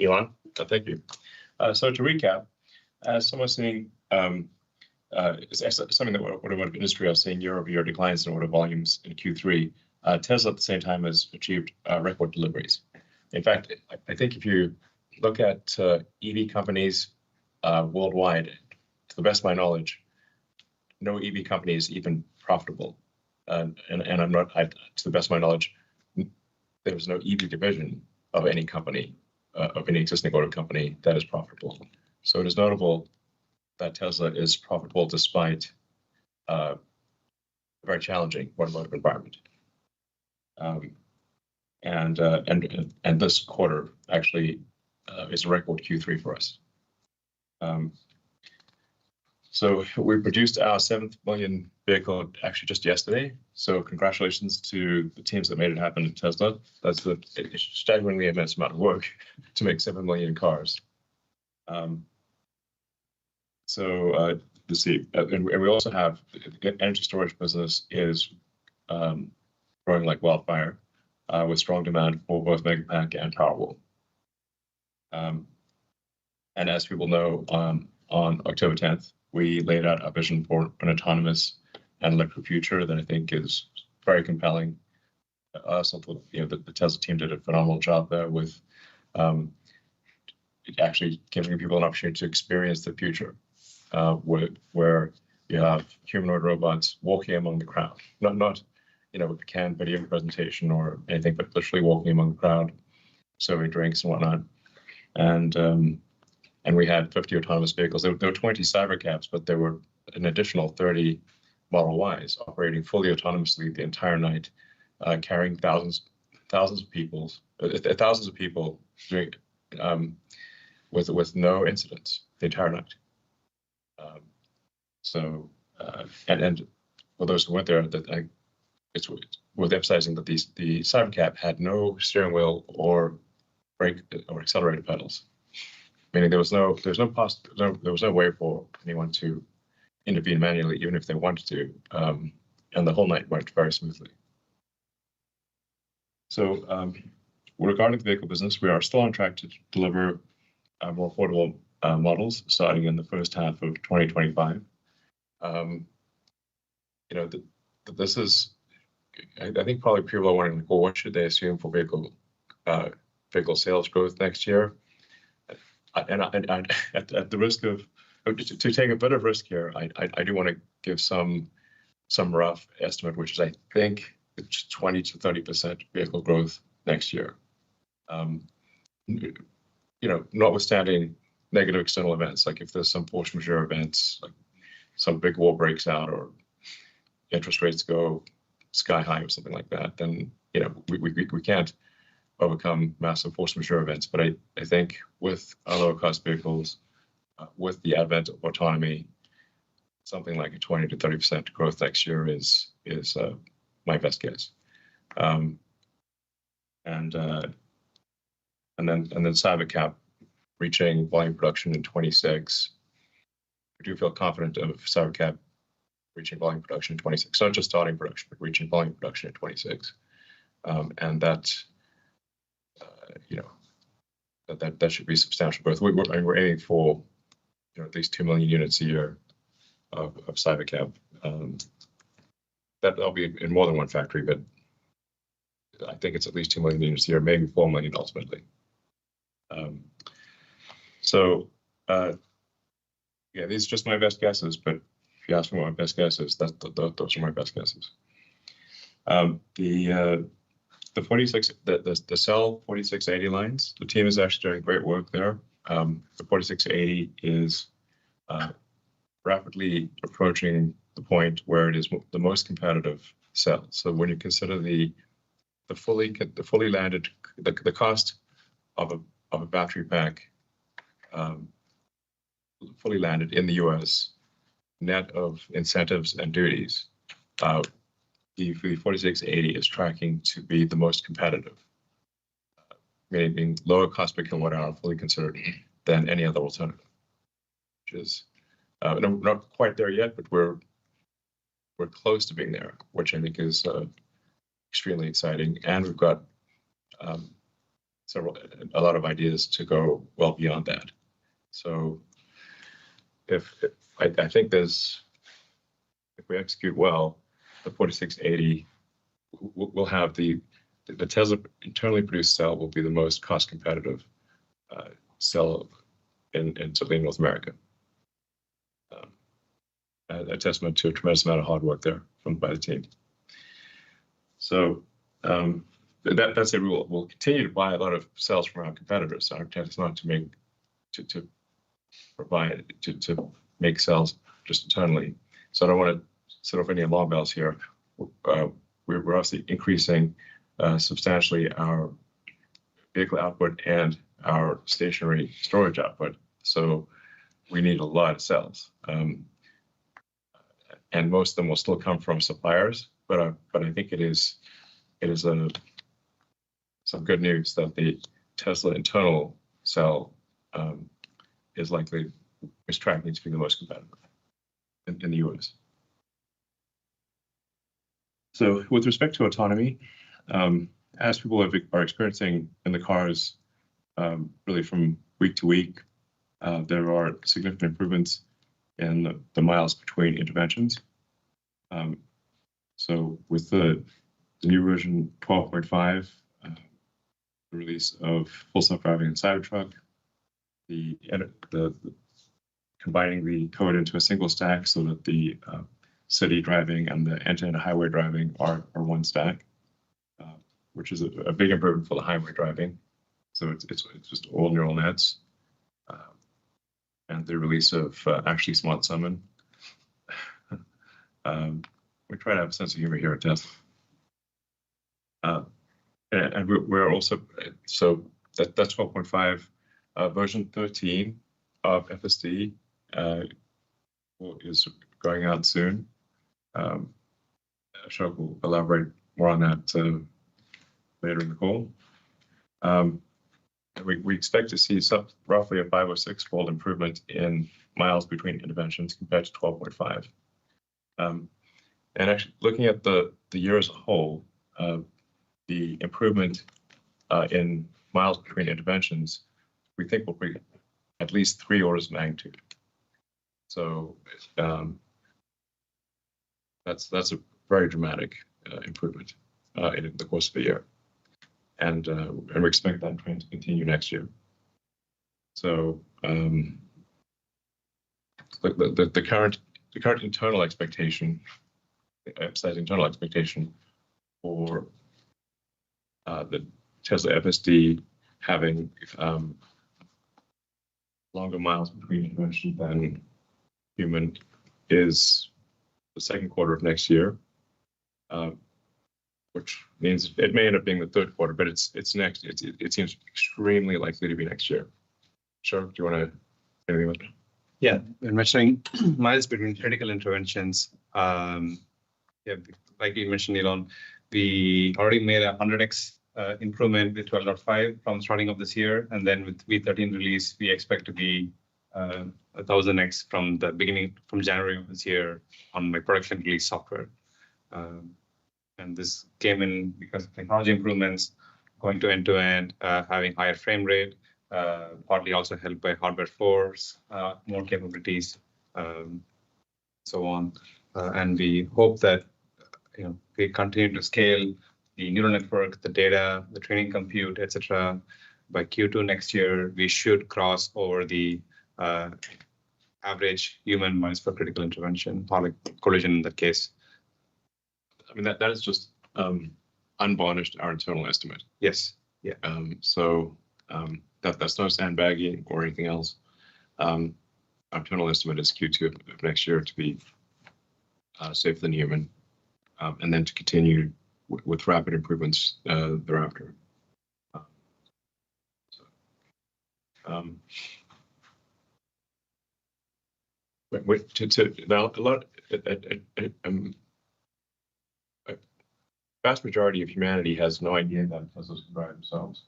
Elon. Thank you. So to recap, as someone saying, it's something that automotive industry are seeing year-over-year declines in order volumes in Q3. Tesla at the same time has achieved record deliveries. In fact, I think if you look at EV companies worldwide, to the best of my knowledge, no EV company is even profitable. And I'm not, to the best of my knowledge, there's no EV division of any company, of any existing auto company that is profitable. So it is notable that Tesla is profitable despite a very challenging automotive environment. And this quarter actually is a record Q3 for us. So we produced our 7th million vehicle actually just yesterday. So congratulations to the teams that made it happen at Tesla. That's a staggeringly immense amount of work to make 7 million cars. Let's see, and we also have the energy storage business is growing like wildfire with strong demand for both Megapack and Powerwall. And as people know, on October 10th, we laid out a vision for an autonomous and electric future that I think is very compelling. The Tesla team did a phenomenal job there with actually giving people an opportunity to experience the future, where you have humanoid robots walking among the crowd, not with a canned video presentation or anything, but literally walking among the crowd, serving drinks and whatnot. And we had 50 autonomous vehicles. There were 20 Cybercabs, but there were an additional 30 Model Ys operating fully autonomously the entire night, carrying thousands of people with no incidents the entire night. And for those who went there, it's worth emphasizing that the Cybercab had no steering wheel or brake or accelerator pedals, meaning there was no way for anyone to intervene manually, even if they wanted to, and the whole night went very smoothly. So regarding the vehicle business, we are still on track to deliver more affordable models starting in the first half of 2025. This is, I think probably people are wondering, well, what should they assume for vehicle sales growth next year? And at the risk of to take a bit of risk here, I do want to give some rough estimate, which is I think it's 20 to 30% vehicle growth next year. Notwithstanding negative external events, like if there's some force majeure events, like some big war breaks out or interest rates go sky high or something like that, then we can't overcome massive force majeure events. But I think with our lower cost vehicles, with the advent of autonomy, something like a 20 to 30% growth next year is my best guess. And then Cybercab reaching volume production in 26. We do feel confident of Cybercab reaching volume production in 26, not just starting production, but reaching volume production in 26. And that should be substantial growth. We're aiming for at least 2 million units a year of Cybercab. That'll be in more than one factory, but I think it's at least 2 million units a year, maybe 4 million ultimately. These are just my best guesses, but if you ask me what my best guess is, those are my best guesses. The cell 4680 lines, the team is actually doing great work there. The 4680 is rapidly approaching the point where it is the most competitive cell. So when you consider the fully landed, the cost of a battery pack fully landed in the U.S., net of incentives and duties, the 4680 is tracking to be the most competitive, meaning lower cost per kilowatt hour fully considered than any other alternative, which is not quite there yet, but we're close to being there, which I think is extremely exciting. And we've got a lot of ideas to go well beyond that. So I think if we execute well, the 4680 will have the Tesla internally produced cell will be the most cost competitive cell in certainly North America. A testament to a tremendous amount of hard work there by the team. So that's a rule. We'll continue to buy a lot of cells from our competitors. Our intent is not to make cells just internally. So I don't want to set off any alarm bells here. We're obviously increasing substantially our vehicle output and our stationary storage output. So we need a lot of cells. And most of them will still come from suppliers, but I think it is some good news that the Tesla internal cell is tracking to be the most competitive in the US. So with respect to autonomy, as people are experiencing in the cars, really from week to week, there are significant improvements in the miles between interventions. So with the new version 12.5, the release of full self-driving in Cybertruck, the combining the code into a single stack so that the city driving and the end-to-end highway driving are one stack, which is a big improvement for the highway driving. So it's just all neural nets. And the release of actually Smart Summon. We try to have a sense of humor here at Tesla. And we're also, so that's 12.5. Version 13 of FSD is going out soon. Ashok will elaborate more on that later in the call. We expect to see roughly a 5 or 6 fold improvement in miles between interventions compared to 12.5. And actually, looking at the year as a whole, the improvement in miles between interventions, we think will be at least 3 orders of magnitude. So that's a very dramatic improvement in the course of the year. And we expect that trend to continue next year. So the current internal expectation, emphasizing internal expectation for the Tesla FSD having longer miles between interventions than human is the second quarter of next year. Which means it may end up being the third quarter, but it's next. It seems extremely likely to be next year. Sure. Do you want to say anything about that? Yeah, when measuring miles between critical interventions, yeah, like you mentioned, Elon, we already made a 100x improvement with 12.5 from starting of this year, and then with V13 release, we expect to be 1000x from the beginning, from January of this year on my production release software. And this came in because of technology improvements, going to end-to-end, having higher frame rate, partly also helped by hardware force, more capabilities, so on. And we hope that we continue to scale the neural network, the data, the training compute, etc. By Q2 next year, we should cross over the average human miles per critical intervention, or like collision in that case. I mean, that is just unvarnished our internal estimate. Yes. Yeah. So that's no sandbagging or anything else. Our internal estimate is Q2 of next year to be safer than human, and then to continue with rapid improvements thereafter. Now a lot. Vast majority of humanity has no idea that Teslas can drive themselves.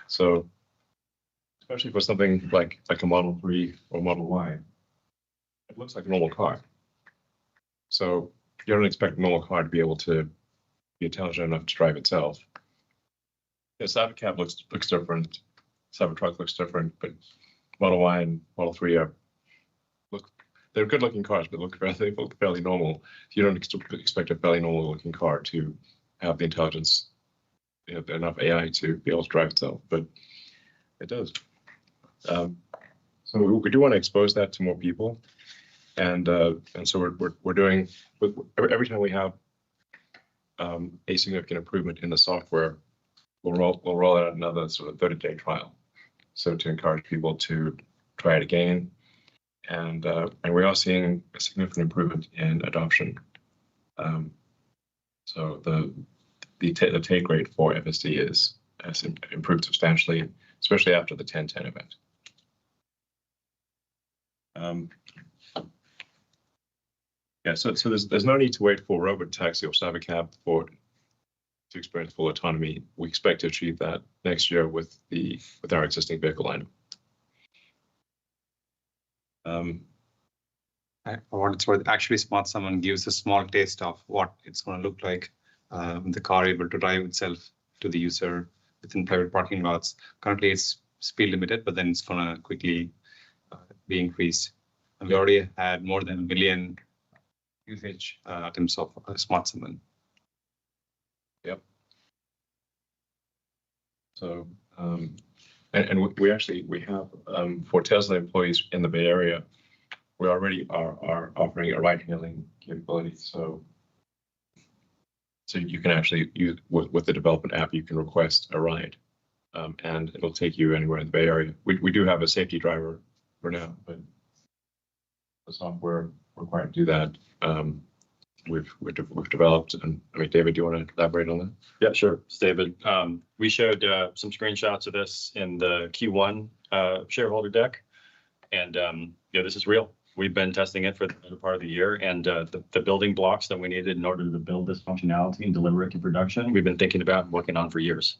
So, especially for something like a Model 3 or Model Y, it looks like a normal car. So you don't expect a normal car to be able to be intelligent enough to drive itself. Yeah, Cybercab looks different. Cybertruck looks different, but Model Y and Model 3 they're good looking cars, but they look fairly normal. You don't expect a fairly normal looking car to have the intelligence, enough AI to be able to drive itself, but it does. So we do want to expose that to more people, and so we're doing, every time we have a significant improvement in the software, we'll roll out another sort of 30-day trial, so to encourage people to try it again, and we are seeing a significant improvement in adoption. So the take rate for FSD has improved substantially, especially after the 1010 event. Yeah, so there's no need to wait for robotaxi or Cybercab to experience full autonomy. We expect to achieve that next year with our existing vehicle lineup. For what it's worth, actually, Smart Summon gives a small taste of what it's going to look like. The car able to drive itself to the user within private parking lots. Currently, it's speed limited, but then it's going to quickly be increased. And we already had more than 1 million usage items of Smart Summon. Yep. So, and we have for Tesla employees in the Bay Area, we already are offering a ride-hailing capability. So you can actually use with the development app, you can request a ride, and it'll take you anywhere in the Bay Area. We do have a safety driver for now, but the software required to do that, we've developed. And I mean, David, do you want to elaborate on that? Yeah, sure. It's David. We showed some screenshots of this in the Q1 shareholder deck, and yeah, this is real. We've been testing it for the better part of the year, and the building blocks that we needed in order to build this functionality and deliver it to production, we've been thinking about and working on for years.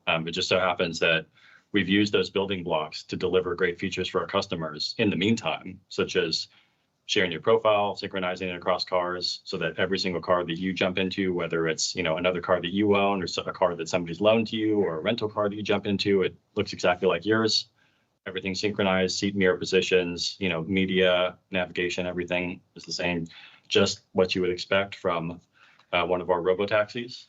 It just so happens that we've used those building blocks to deliver great features for our customers in the meantime, such as sharing your profile, synchronizing it across cars, so that every single car that you jump into, whether it's another car that you own or a car that somebody's loaned to you or a rental car that you jump into, it looks exactly like yours. Everything synchronized, seat mirror positions, media, navigation, everything is the same, just what you would expect from one of our robotaxis.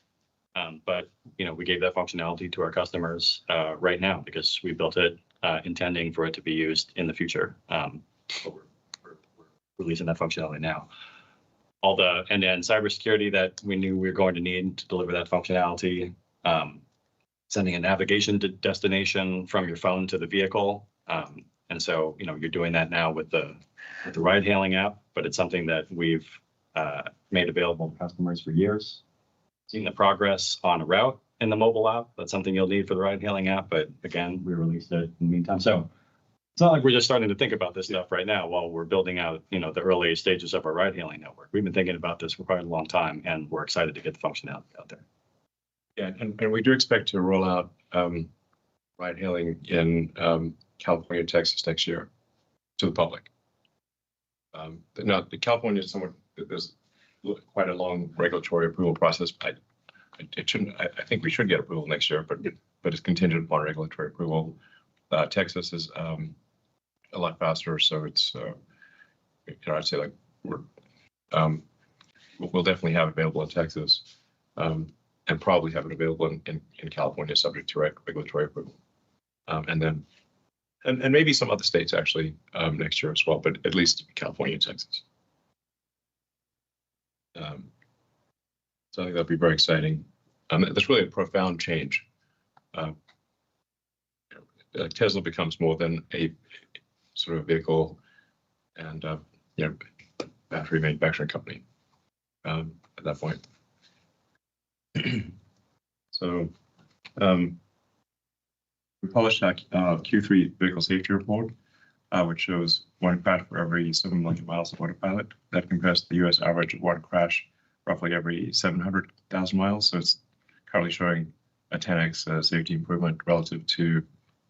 But we gave that functionality to our customers right now because we built it intending for it to be used in the future. But we're releasing that functionality now. All the end-to-end cybersecurity that we knew we were going to need to deliver that functionality. Sending a navigation to destination from your phone to the vehicle. And so, you're doing that now with the ride-hailing app, but it's something that we've made available to customers for years. Seeing the progress on a route in the mobile app, that's something you'll need for the ride-hailing app, but again, we released it in the meantime. So it's not like we're just starting to think about this stuff right now while we're building out, the early stages of our ride-hailing network. We've been thinking about this for quite a long time, and we're excited to get the functionality out there. Yeah, and we do expect to roll out ride-hailing in California and Texas next year to the public. Now, the California is there's quite a long regulatory approval process. I think we should get approval next year, but it's contingent upon regulatory approval. Texas is a lot faster, so it's I'd say we'll definitely have it available in Texas. And probably have it available in California, subject to regulatory approval, and maybe some other states actually next year as well, but at least California and Texas. So I think that'll be very exciting. That's really a profound change. Tesla becomes more than a sort of vehicle and battery manufacturing company at that point. So we published our Q3 vehicle safety report, which shows one crash for every 7 million miles of autopilot. That compares to the US average of one crash roughly every 700,000 miles. So it's currently showing a 10x safety improvement relative to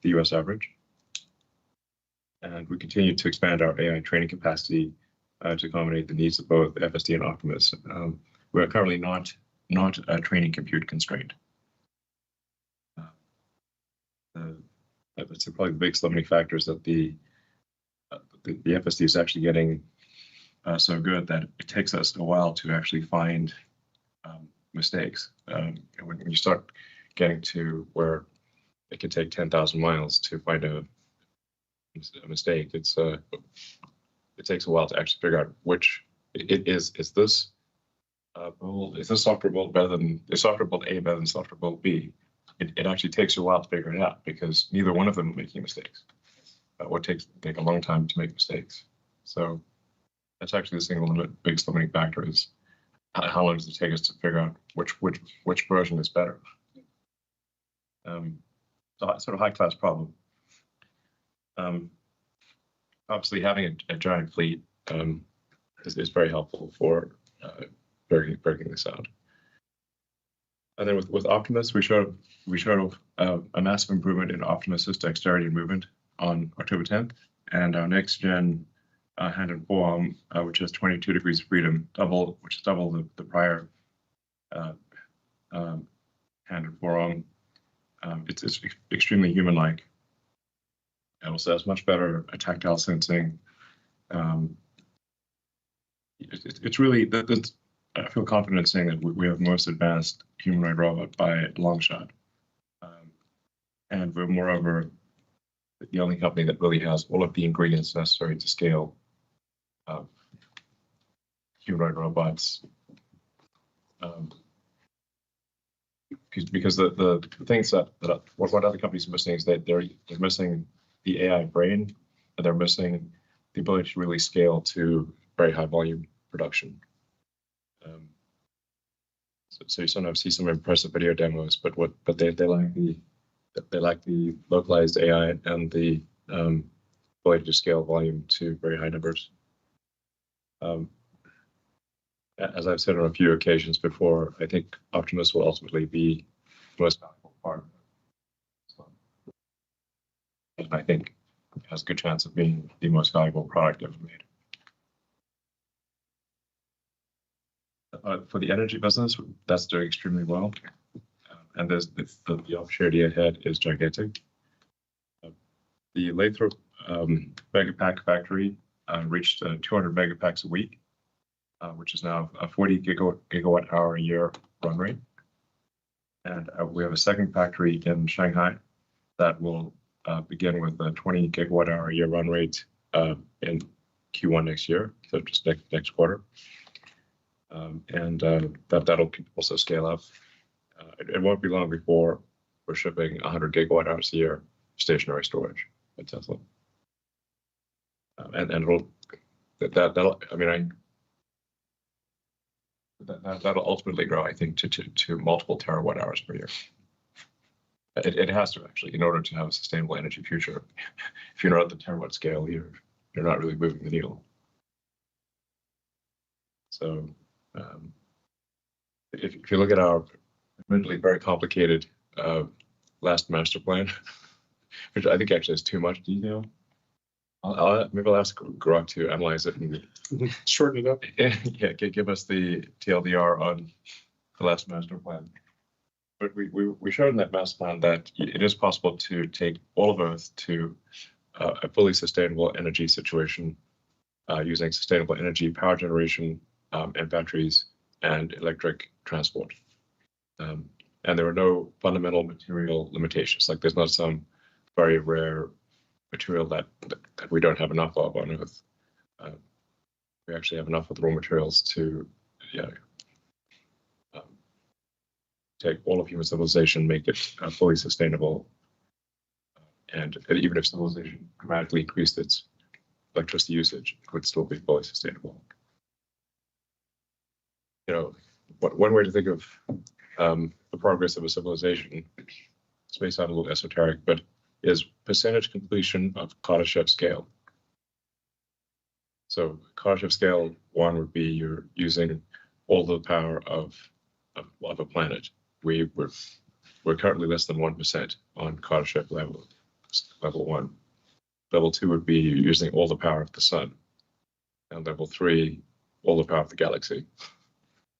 the US average. And we continue to expand our AI training capacity to accommodate the needs of both FSD and Optimus. We're currently not training compute constrained. That's probably the biggest limiting factor is that the FSD is actually getting so good that it takes us a while to actually find mistakes. When you start getting to where it can take 10,000 miles to find a mistake, it takes a while to actually figure out which is this build, is this software build better than is software build A better than software build B? It actually takes you a while to figure it out because neither one of them are making mistakes. What take a long time to make mistakes. So that's actually the single biggest limiting factor is how long does it take us to figure out which version is better. So sort of high class problem. Obviously, having a giant fleet is very helpful for breaking this out. And then with Optimus, we showed a massive improvement in Optimus's dexterity and movement on October 10th, and our next gen hand and forearm, which has 22 degrees of freedom, which is double the prior hand and forearm. It's extremely human-like. It also has much better tactile sensing. It's really I feel confident saying that we have the most advanced humanoid robot by a long shot. And we're moreover the only company that really has all of the ingredients necessary to scale humanoid robots. Because the things that what other companies are missing is that they're missing the AI brain, and they're missing the ability to really scale to very high volume production. So you sometimes see some impressive video demos, but they lack the localized AI and the ability to scale volume to very high numbers. As I've said on a few occasions before, I think Optimus will ultimately be the most valuable part of it. And I think it has a good chance of being the most valuable product ever made. For the energy business, that's doing extremely well. And the opportunity ahead is gigantic. The Lathrop Megapack factory reached 200 megapacks a week, which is now a 40 gigawatt hour a year run rate. And we have a second factory in Shanghai that will begin with a 20 gigawatt hour a year run rate in Q1 next year, so just next quarter. That'll also scale up. It won't be long before we're shipping 100 gigawatt hours a year stationary storage at Tesla. That'll ultimately grow, I think, to multiple terawatt hours per year. It has to actually, in order to have a sustainable energy future. If you're not at the terawatt scale, you're not really moving the needle. So if you look at our admittedly very complicated last master plan, which I think actually has too much detail, maybe I'll ask Grok to analyze it and shorten it up. Yeah, give us the TLDR on the last master plan. But we showed in that master plan that it is possible to take all of Earth to a fully sustainable energy situation using sustainable energy, power generation, and batteries and electric transport. And there are no fundamental material limitations. Like there's not some very rare material that we don't have enough of on Earth. We actually have enough of the raw materials to take all of human civilization, make it fully sustainable. And even if civilization dramatically increased its electricity usage, it would still be fully sustainable. You know, one way to think of the progress of a civilization, this may sound a little esoteric, but is percentage completion of Kardashev scale. So Kardashev scale 1 would be you're using all the power of a planet. We're currently less than 1% on Kardashev level 1. Level 2 would be using all the power of the sun. And level 3, all the power of the galaxy.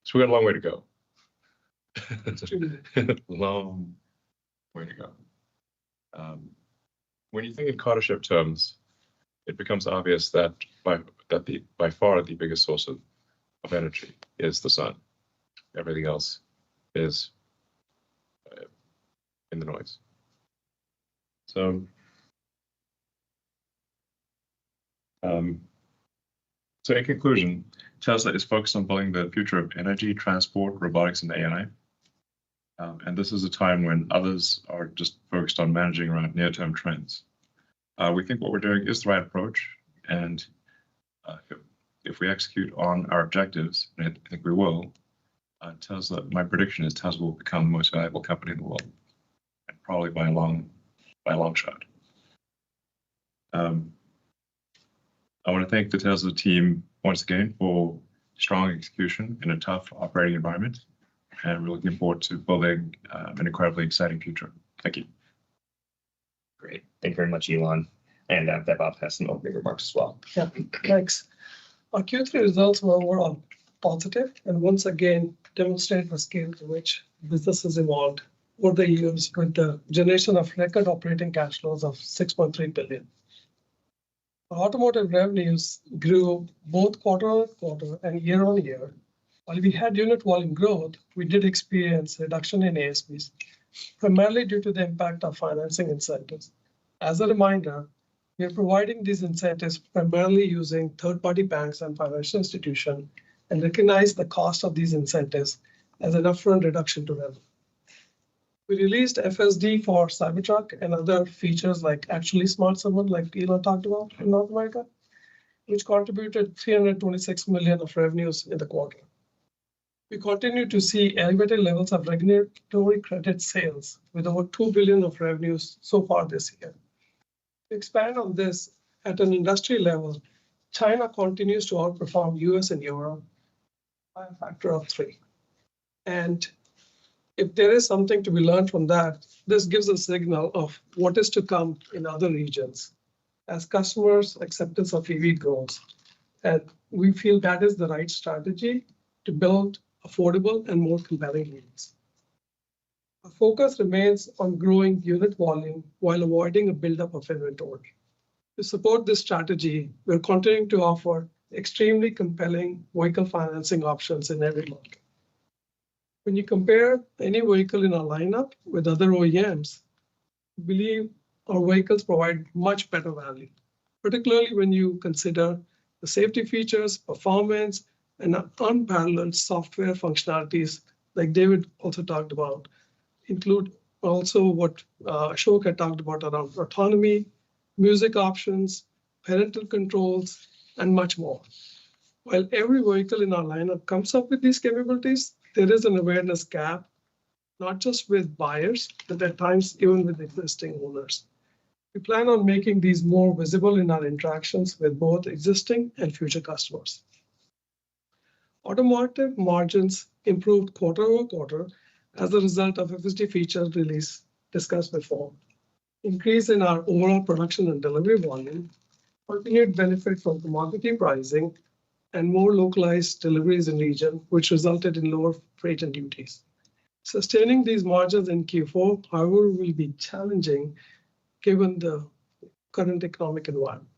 So we got a long way to go. Long way to go. When you think in Cartership terms, it becomes obvious that by far the biggest source of energy is the sun. Everything else is in the noise. So, in conclusion, Tesla is focused on building the future of energy, transport, robotics, and AI. And this is a time when others are just focused on managing around near-term trends. We think what we're doing is the right approach, and if we execute on our objectives, and I think we will, Tesla, my prediction is Tesla will become the most valuable company in the world, and probably by a long shot. I want to thank the Tesla team once again for strong execution in a tough operating environment, and we're looking forward to building an incredibly exciting future. Thank you. Great. Thank you very much, Elon. And Bob has some opening remarks as well. Yeah, thanks. Our Q3 results were overall positive and once again demonstrate the scale to which business has evolved over the years with the generation of record operating cash flows of $6.3 billion. Our automotive revenues grew both quarter-on-quarter and year-on-year. While we had unit volume growth, we did experience reduction in ASPs, primarily due to the impact of financing incentives. As a reminder, we are providing these incentives primarily using third-party banks and financial institutions and recognize the cost of these incentives as an upfront reduction to revenue. We released FSD for Cybertruck and other features like Actually Smart Summon, like Elon talked about in North America, which contributed $326 million of revenues in the quarter. We continue to see elevated levels of regulatory credit sales with over $2 billion of revenues so far this year. To expand on this, at an industry level, China continues to outperform US and Europe by a factor of 3. And if there is something to be learned from that, this gives a signal of what is to come in other regions as customers' acceptance of EV grows. And we feel that is the right strategy to build affordable and more compelling units. Our focus remains on growing unit volume while avoiding a buildup of inventory. To support this strategy, we're continuing to offer extremely compelling vehicle financing options in every market. When you compare any vehicle in our lineup with other OEMs, we believe our vehicles provide much better value, particularly when you consider the safety features, performance, and unparalleled software functionalities like David also talked about, include also what Ashok had talked about around autonomy, music options, parental controls, and much more. While every vehicle in our lineup comes up with these capabilities, there is an awareness gap, not just with buyers, but at times even with existing owners. We plan on making these more visible in our interactions with both existing and future customers. Automotive margins improved quarter-over-quarter as a result of FSD feature release discussed before. Increase in our overall production and delivery volume, continued benefit from commodity pricing, and more localized deliveries in region, which resulted in lower freight and duties. Sustaining these margins in Q4, however, will be challenging given the current economic environment.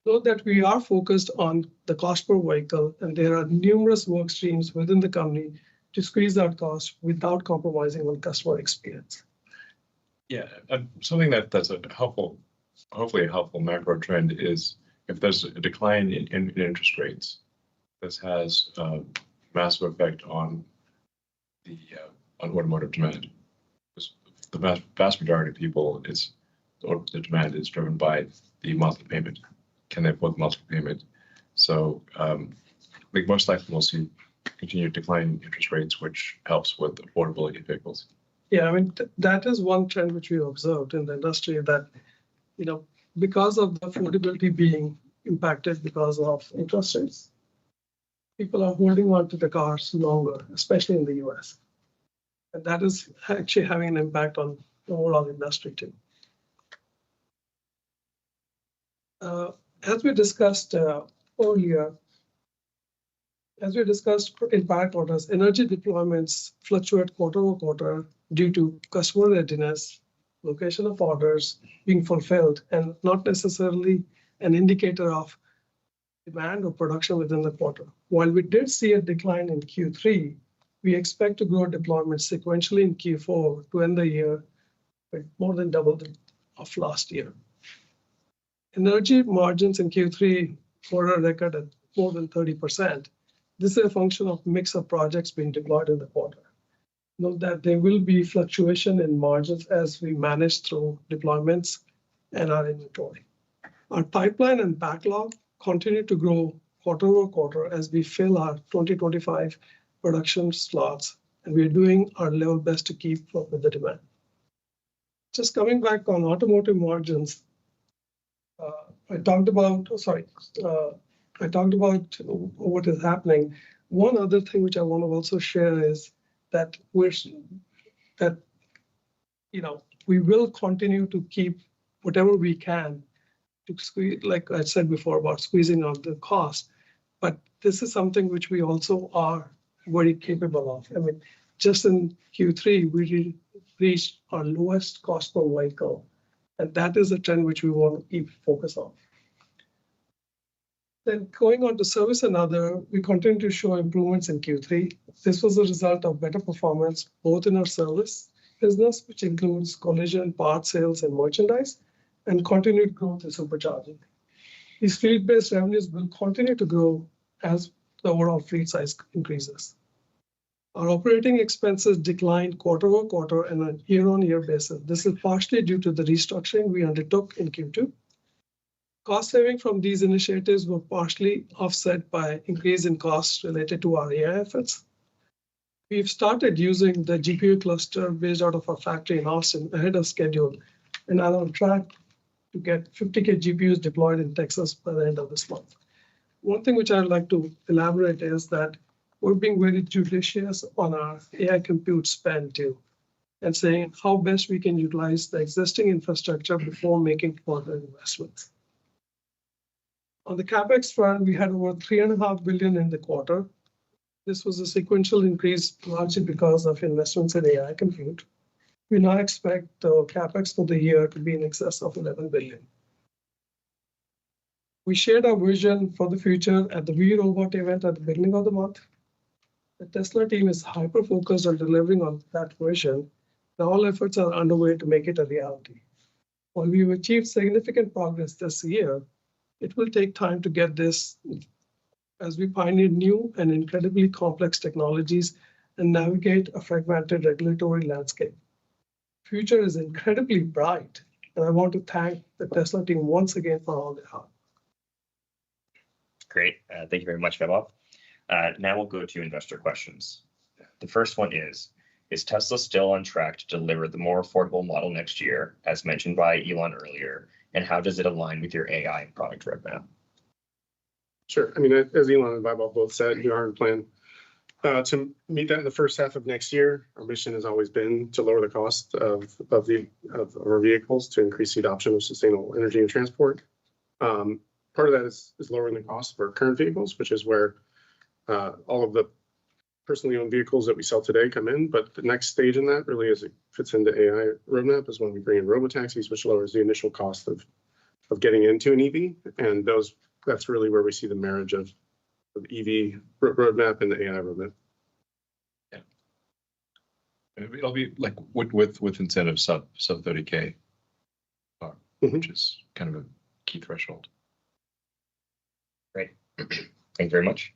Note that we are focused on the cost per vehicle, and there are numerous work streams within the company to squeeze out costs without compromising on customer experience. Yeah, something that's hopefully a helpful macro trend is if there's a decline in interest rates, this has a massive effect on the automotive demand. The vast majority of people, the demand is driven by the monthly payment. Can they afford the monthly payment? So I think most likely we'll see continued decline in interest rates, which helps with affordability of vehicles. Yeah, I mean, that is one trend which we observed in the industry that, because of the affordability being impacted because of interest rates, people are holding on to the cars longer, especially in the US. And that is actually having an impact on the overall industry too. As we discussed earlier, as we discussed in prior quarters, energy deployments fluctuate quarter-over-quarter due to customer readiness, location of orders being fulfilled and not necessarily an indicator of demand or production within the quarter. While we did see a decline in Q3, we expect to grow deployment sequentially in Q4 to end the year with more than double of last year. Energy margins in Q3 were a record at more than 30%. This is a function of mix of projects being deployed in the quarter. Note that there will be fluctuation in margins as we manage through deployments and our inventory. Our pipeline and backlog continue to grow quarter-over-quarter as we fill our 2025 production slots, and we're doing our level best to keep up with the demand. Just coming back on automotive margins, I talked about what is happening. One other thing which I want to also share is that we will continue to keep whatever we can to squeeze, like I said before, about squeezing out the cost. But this is something which we also are very capable of. I mean, just in Q3, we reached our lowest cost per vehicle, and that is a trend which we want to keep focus on. Then going on to service and other, we continue to show improvements in Q3. This was a result of better performance both in our service business, which includes collision, part sales, and merchandise, and continued growth in supercharging. These fleet-based revenues will continue to grow as the overall fleet size increases. Our operating expenses declined quarter-over-quarter and on a year-on-year basis. This is partially due to the restructuring we undertook in Q2. Cost saving from these initiatives were partially offset by increase in costs related to our AI efforts. We've started using the GPU cluster based out of our factory in Austin ahead of schedule, and are on track to get 50K GPUs deployed in Texas by the end of this month. One thing which I'd like to elaborate is that we're being very judicious on our AI compute spend too, and saying how best we can utilize the existing infrastructure before making further investments. On the CapEx front, we had over $3.5 billion in the quarter. This was a sequential increase largely because of investments in AI compute. We now expect the CapEx for the year to be in excess of $11 billion. We shared our vision for the future at the We Robot event at the beginning of the month. The Tesla team is hyper-focused on delivering on that vision, and all efforts are underway to make it a reality. While we've achieved significant progress this year, it will take time to get this as we pioneer new and incredibly complex technologies and navigate a fragmented regulatory landscape. The future is incredibly bright, and I want to thank the Tesla team once again for all their help. Great. Thank you very much, Vaibhav. Now we'll go to investor questions. The first one is Tesla still on track to deliver the more affordable model next year, as mentioned by Elon earlier, and how does it align with your AI product roadmap? Sure. I mean, as Elon and Vaibhav both said, we are in plan to meet that in the first half of next year. Our mission has always been to lower the cost of our vehicles to increase the adoption of sustainable energy and transport. Part of that is lowering the cost of our current vehicles, which is where all of the personally owned vehicles that we sell today come in. But the next stage in that really, as it fits into AI roadmap, is when we bring in robotaxis, which lowers the initial cost of getting into an EV. And that's really where we see the marriage of EV roadmap and the AI roadmap. Yeah. It'll be like with incentives sub 30K, which is kind of a key threshold. Great. Thank you very much.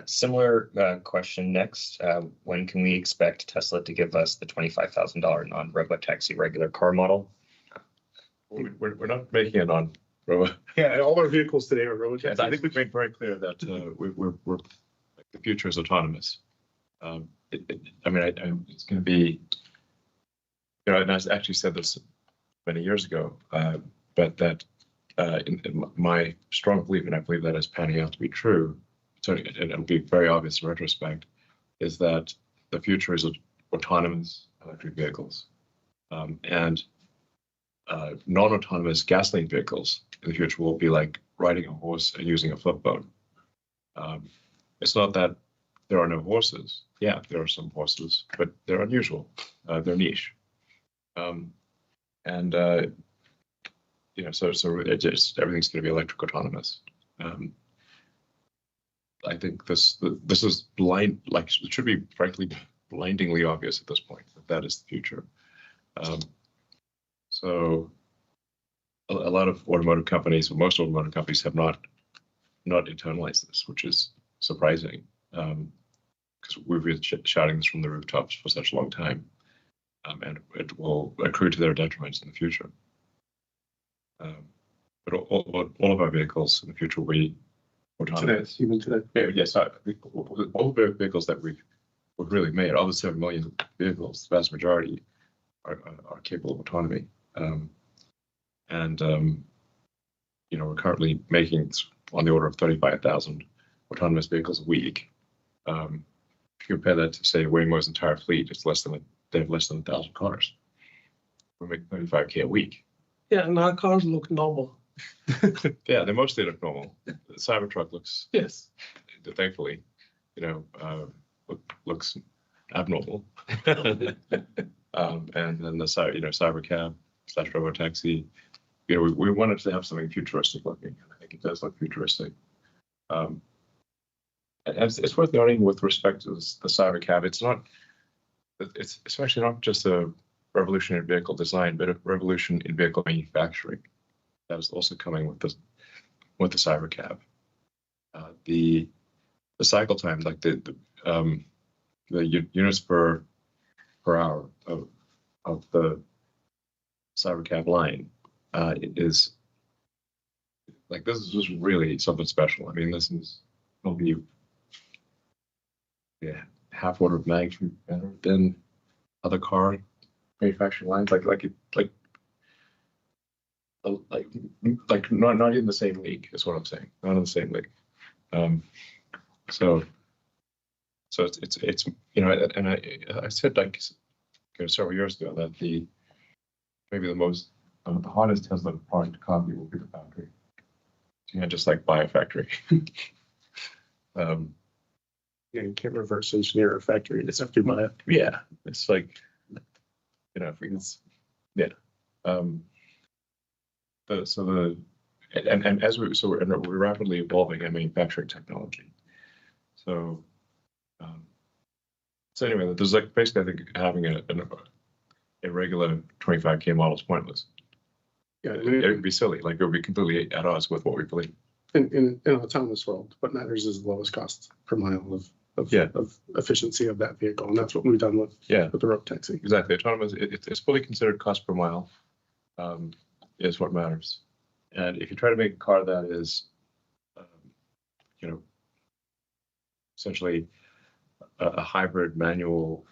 Similar question next. When can we expect Tesla to give us the $25,000 non-robotaxi regular car model? We're not making it on robot. Yeah, all our vehicles today are robotaxis. I think we've made very clear that we're the future is autonomous. It's going to be, and I actually said this many years ago, but that in my strong belief, and I believe that is panning out to be true, so it'll be very obvious in retrospect, is that the future is autonomous electric vehicles, and non-autonomous gasoline vehicles in the future will be like riding a horse and using a flip phone. It's not that there are no horses. Yeah, there are some horses, but they're unusual. They're niche. and so it just everything's going to be electric autonomous. I think this is blind, like it should be frankly blindingly obvious at this point that is the future. So a lot of automotive companies, most automotive companies have not internalized this, which is surprising because we've been shouting this from the rooftops for such a long time, and it will accrue to their detriment in the future. But all of our vehicles in the future will be autonomous. Today, even today. Yeah, yes, all the vehicles that we've really made, all the 7 million vehicles, the vast majority are capable of autonomy. We're currently making on the order of 35,000 autonomous vehicles a week. If you compare that to, say, Waymo's entire fleet, they have less than 1,000 cars. We make 35K a week. Yeah, and our cars look normal. Yeah, they mostly look normal. The Cybertruck looks, Yes. thankfully, looks abnormal. And then the Cybercab / robotaxi, we wanted to have something futuristic looking, and I think it does look futuristic. And it's worth noting with respect to the Cybercab, it's actually not just a revolution in vehicle design, but a revolution in vehicle manufacturing that is also coming with the Cybercab. The cycle time, like the units per hour of the Cybercab line is like, this is just really something special. I mean, will be half order of magnitude better than other car manufacturing lines. Like not in the same league is what I'm saying. Not in the same league. So it's and I said several years ago that maybe the hardest Tesla product to copy will be the factory. You can't just buy a factory. You can't reverse engineer a factory. You just have to buy it. Yeah, it's like, if we can, yeah. We're rapidly evolving our manufacturing technology. So anyway, there's basically, I think, having a regular 25K model is pointless. Yeah, It would be silly. It would be completely at odds with what we believe. in an autonomous world, what matters is the lowest cost per mile of efficiency of that vehicle, and that's what we've done with the road taxi. Exactly, autonomous. It's fully considered cost per mile is what matters. And if you try to make a car that is, essentially a hybrid manual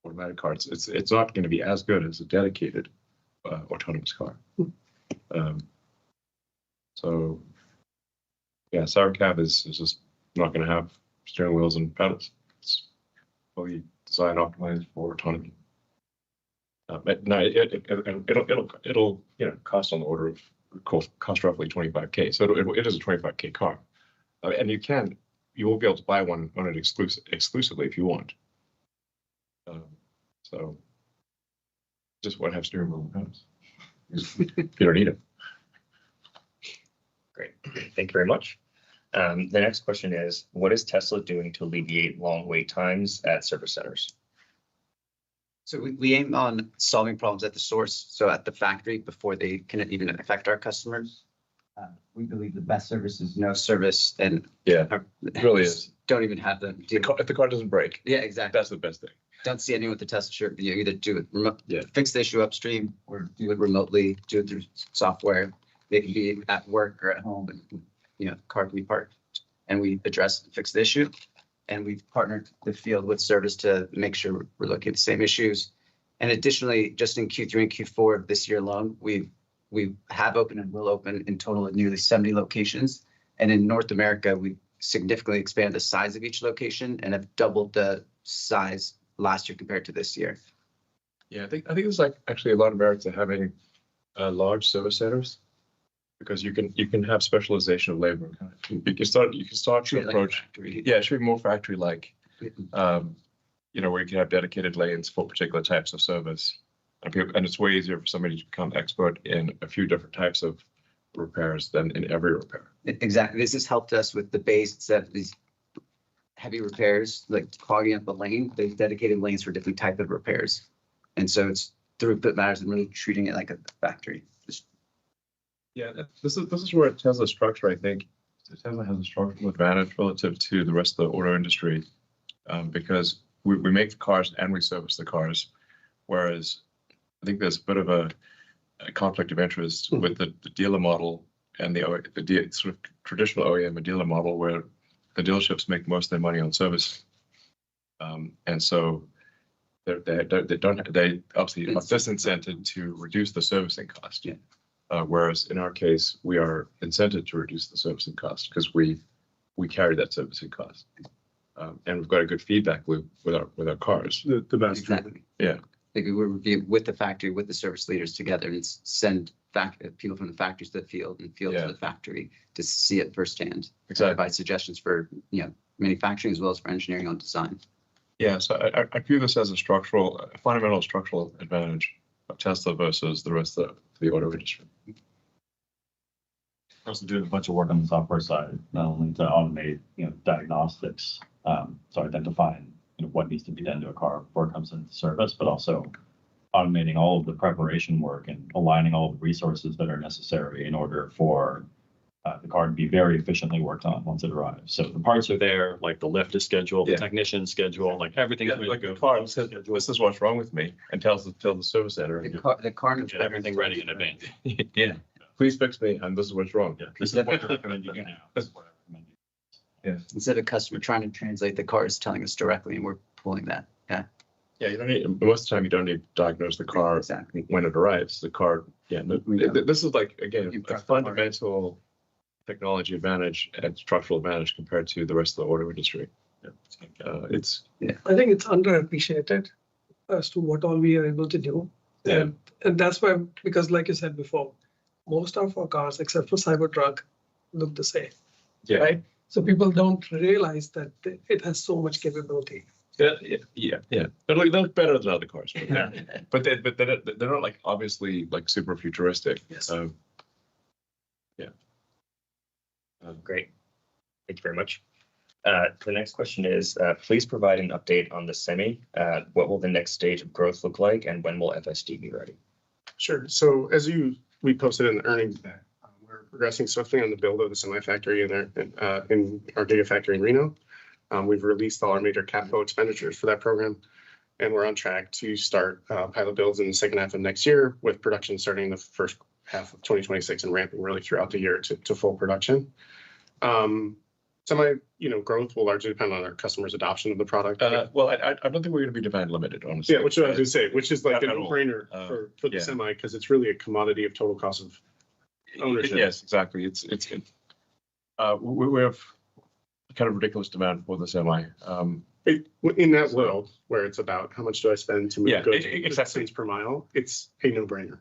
automatic car, it's not going to be as good as a dedicated autonomous car. So yeah, Cybercab is just not going to have steering wheels and pedals. It's fully designed, optimized for autonomy. But no, it'll cost on the order of cost roughly 25K. So it is a 25K car, and you won't be able to buy one on it exclusively if you want. So just won't have steering wheel and pedals. You don't need it. Great. Thank you very much. The next question is, what is Tesla doing to alleviate long wait times at service centers? So we aim on solving problems at the source, so at the factory, before they can even affect our customers. We believe the best service is no service, and Yeah, it really is. don't even have them do. If the car doesn't break, Yeah, exactly. that's the best thing. Don't see anyone with the Tesla shirt. You either do it remote, Yeah. fix the issue upstream, or do it remotely, do it through software. They can be at work or at home, and the car can be parked, and we address and fix the issue. And we've partnered the field with service to make sure we're looking at the same issues. And additionally, just in Q3 and Q4 of this year alone, we have opened and will open in total at nearly 70 locations. And in North America, we significantly expanded the size of each location and have doubled the size last year compared to this year. Yeah, I think it's actually a lot of merits to having large service centers, because you can have specialization of labor. You can start to approach. Yeah, it should be more factory-like. Where you can have dedicated lanes for particular types of service. And it's way easier for somebody to become expert in a few different types of repairs than in every repair. Exactly. This has helped us with the base instead of these heavy repairs, like clogging up the lane. They've dedicated lanes for different type of repairs. And so it's throughput matters and really treating it like a factory. Yeah, this is where Tesla's structure, I think, Tesla has a structural advantage relative to the rest of the auto industry, because we make the cars and we service the cars, whereas I think there's a bit of a conflict of interest with the dealer model and the sort of traditional OEM and dealer model, where the dealerships make most of their money on service, and so they obviously are disincented to reduce the servicing cost. Yeah. Whereas in our case, we are incented to reduce the servicing cost because we carry that servicing cost, and we've got a good feedback loop with our cars. The best. Exactly. Yeah. Like we review with the factory, with the service leaders together, and send people from the factories to the field and field to the factory to see it firsthand. Exactly. Provide suggestions for manufacturing as well as for engineering on design. Yeah, so I view this as a fundamental structural advantage of Tesla versus the rest of the auto industry. We're also doing a bunch of work on the software side, not only to automate, diagnostics, so identifying, what needs to be done to a car before it comes into service, but also automating all of the preparation work and aligning all the resources that are necessary in order for the car to be very efficiently worked on once it arrives. So the parts are there, like the lift is scheduled, the technician's scheduled, like everything's ready Like to the go. car says, this is what's wrong with me, and tell the service center. The car Get everything ready in advance. Yeah, please fix me, and this is what's wrong. Yeah, this is what I recommend you do now. This is what I recommend you do. instead of customer trying to translate the car is telling us directly, and we're pulling that. Yeah, Yeah, you don't need, most of the time you don't need to diagnose the car exactly. when it arrives. The car, this is like, again, You a prep the car. fundamental technology advantage and structural advantage compared to the rest of the auto industry. It's I think it's underappreciated as to what all we are able to do. Yeah. And that's why, because like you said before, most of our cars, except for Cybertruck, look the same. Yeah. Right? So people don't realize that it has so much capability. yeah. They look better than other cars, but they're not like obviously like super futuristic. Yes. Great. Thank you very much. The next question is, please provide an update on the Semi. What will the next stage of growth look like, and when will FSD be ready? Sure. So as we posted in the earnings deck, we're progressing swiftly on the build of the semi factory in our Gigafactory in Reno. We've released all our major capital expenditures for that program, and we're on track to start pilot builds in the second half of next year, with production starting in the first half of 2026 and ramping really throughout the year to full production. Semi, growth will largely depend on our customers' adoption of the product. Well, I don't think we're going to be demand limited, honestly. Yeah, which I was going to say, which is like a Not at all. no-brainer for the Semi, because it's really a commodity of total cost of ownership. Yes, exactly. It's good. We have kind of ridiculous demand for the Semi. In that world where it's about how much do I spend to move goods exactly. cents per mile, it's a no-brainer.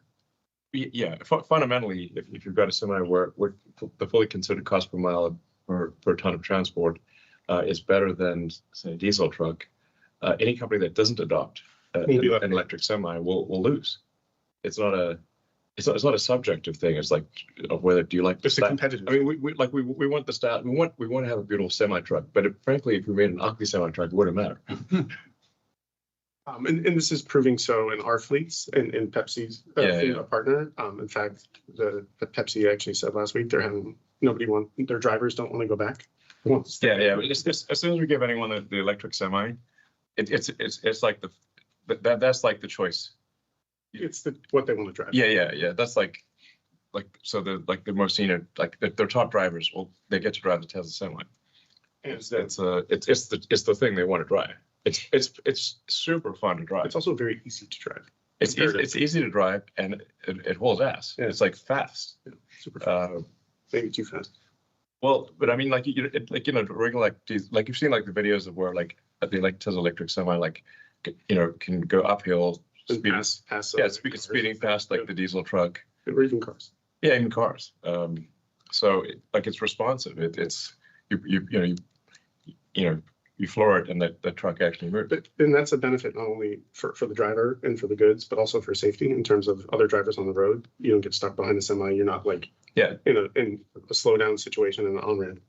Yeah, fundamentally, if you've got a Semi where the fully considered cost per mile per ton of transport is better than, say, a diesel truck, any company that doesn't adopt an electric Semi will lose. It's not a subjective thing. It's like of whether do you like It's a competitive. I mean, we want the style. We want to have a beautiful semi truck, but frankly, if we made an ugly semi truck, it wouldn't matter. And this is proving so in our fleets and in Pepsi's fleet, a partner. In fact, the Pepsi actually said last week their drivers don't want to go back. But it's as soon as we give anyone the electric semi, it's like that's like the choice. It's what they want to drive. Yeah. That's like so the more senior, like their top drivers, well, they get to drive the Tesla semi. And it's the thing they want to drive. It's super fun to drive. It's also very easy to drive. It's easy to drive, and it holds ass. Yeah. It's like fast. Yeah, super fast. Maybe too fast. Well, but I mean, regular like you've seen like the videos of where like the Tesla electric semi can go uphill. Speeding past like the diesel truck. Or even cars. Yeah, even cars. So it's responsive. It's you floor it and that truck actually moves. But and that's a benefit not only for the driver and for the goods, but also for safety in terms of other drivers on the road. You don't get stuck behind a semi. You're not like Yeah. in a slow down situation in an on ramp.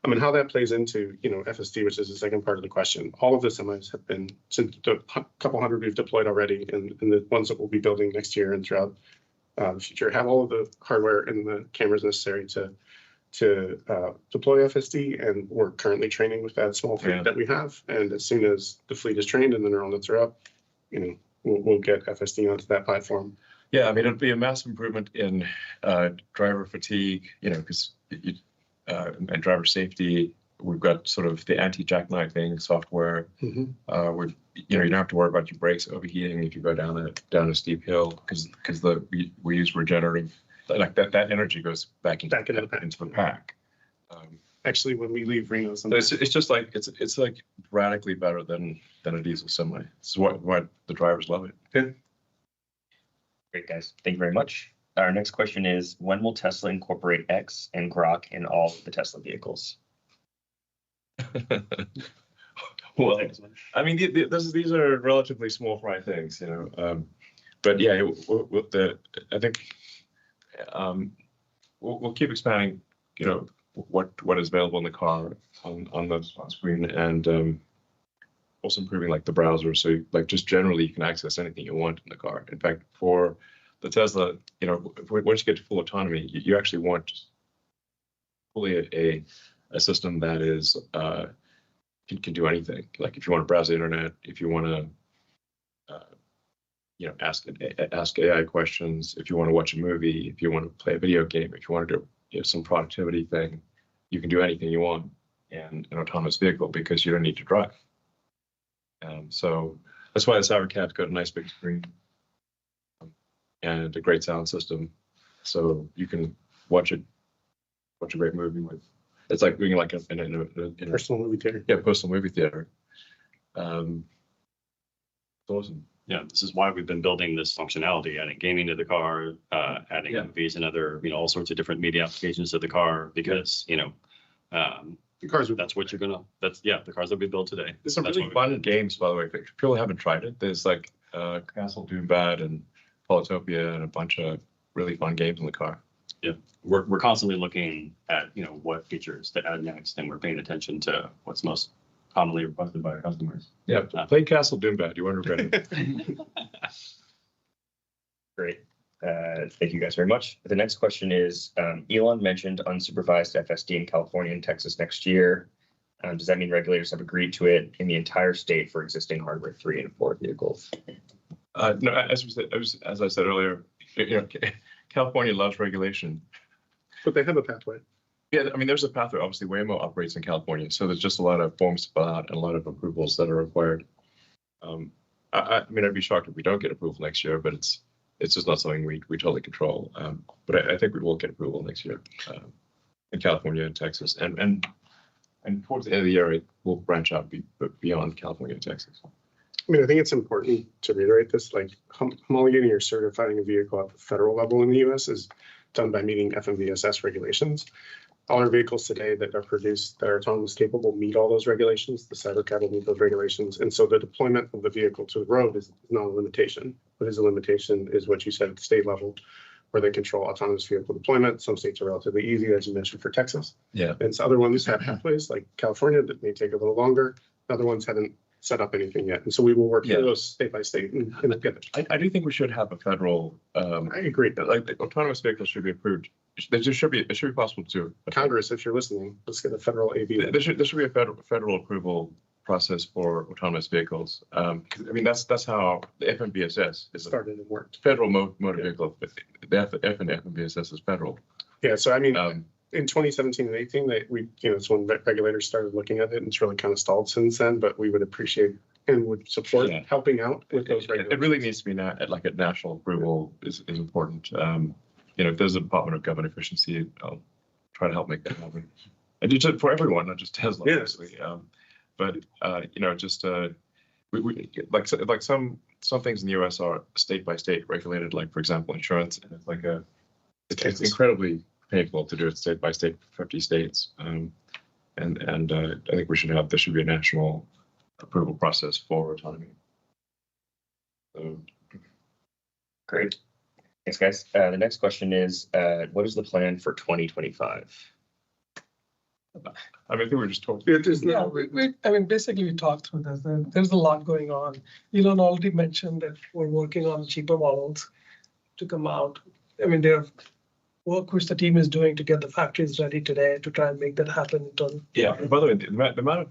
I mean, how that plays into FSD, which is the second part of the question. All of the semis have been, since the couple hundred we've deployed already, and the ones that we'll be building next year and throughout the future have all of the hardware and the cameras necessary to deploy FSD, and we're currently training with that small fleet that we have. And as soon as the fleet is trained and the neural nets are up, we'll get FSD onto that platform. Yeah, I mean, it'll be a massive improvement in driver fatigue, because and driver safety. We've got sort of the anti-jackknifing software. Mm-hmm. You don't have to worry about your brakes overheating if you go down a steep hill, because we use regenerative, like that energy goes back into the pack. Actually, when we leave Reno, So it's just like it's like radically better than a diesel semi. This is why the drivers love it. Yeah. Great, guys. Thank you very much. Our next question is, when will Tesla incorporate X and Grok in all of the Tesla vehicles? Well, I mean, these are relatively small fry things, but yeah, I think we'll keep expanding, what is available in the car on the screen, and also improving like the browser. So like just generally, you can access anything you want in the car. In fact, for the Tesla, once you get to full autonomy, you actually want fully a system that is can do anything. Like if you want to browse the internet, if you want to ask AI questions, if you want to watch a movie, if you want to play a video game, if you want to do some productivity thing, you can do anything you want in an autonomous vehicle because you don't need to drive. So that's why the Cybercab's got a nice big screen and a great sound system, so you can watch a great movie with. It's like being like in a personal movie theater. Yeah, personal movie theater. It's awesome. Yeah, this is why we've been building this functionality, adding gaming to the car, adding movies and other, all sorts of different media applications to the car, because, The cars are. that's what you're gonna, the cars that we build today. There's some That's really what we fun games, by the way. If people haven't tried it, there's like Castle Doombad and Polytopia and a bunch of really fun games in the car. Yeah, we're constantly looking at, what features to add next, and we're paying attention to what's most commonly requested by our customers. Yeah, play Castle Doombad. You won't regret it. Great. Thank you guys very much. The next question is, Elon mentioned unsupervised FSD in California and Texas next year. Does that mean regulators have agreed to it in the entire state for existing hardware 3 and 4 vehicles? No, as I said earlier, California loves regulation. But they have a pathway. Yeah, I mean, there's a pathway. Obviously, Waymo operates in California, so there's just a lot of forms to fill out and a lot of approvals that are required. I mean, I'd be shocked if we don't get approval next year, but it's just not something we totally control. But I think we will get approval next year in California and Texas, and towards the end of the year, it will branch out beyond California and Texas. I mean, I think it's important to reiterate this, like homologating or certifying a vehicle at the federal level in the US is done by meeting FMVSS regulations. All our vehicles today that are produced that are autonomous capable meet all those regulations. The Cybercab will meet those regulations. And so the deployment of the vehicle to the road is not a limitation. What is a limitation is what you said at the state level, where they control autonomous vehicle deployment. Some states are relatively easy, as you mentioned, for Texas. Yeah. And so other ones have pathways, like California, that may take a little longer. Other ones haven't set up anything yet. And so we will work through those state by state and get it. I do think we should have a federal. I agree. Like the autonomous vehicles should be approved. It should be possible to. Congress, if you're listening, let's get a federal AV. There should be a federal approval process for autonomous vehicles. I mean, that's how the FMVSS is Started and worked. Federal motor vehicle. The FMVSS is federal. Yeah, so I mean, in 2017 and 18, it's when regulators started looking at it, and it's really kind of stalled since then. But we would appreciate and would support helping out with those regulations. It really needs to be like a national approval is important. If there's a Department of Government Efficiency, I'll try to help make that happen. And do it for everyone, not just Tesla, obviously. But we like some things in the U.S. are state by state regulated. Like for example, insurance, and it's like it's incredibly painful to do it state by state, 50 states. And I think there should be a national approval process for autonomy. So, Great. Thanks, guys. The next question is, what is the plan for 2025? I think we're just talking. Yeah, I mean, basically we talked through this. There's a lot going on. Elon already mentioned that we're working on cheaper models to come out. I mean, there's work which the team is doing to get the factories ready today to try and make that happen. Yeah, by the way, the amount of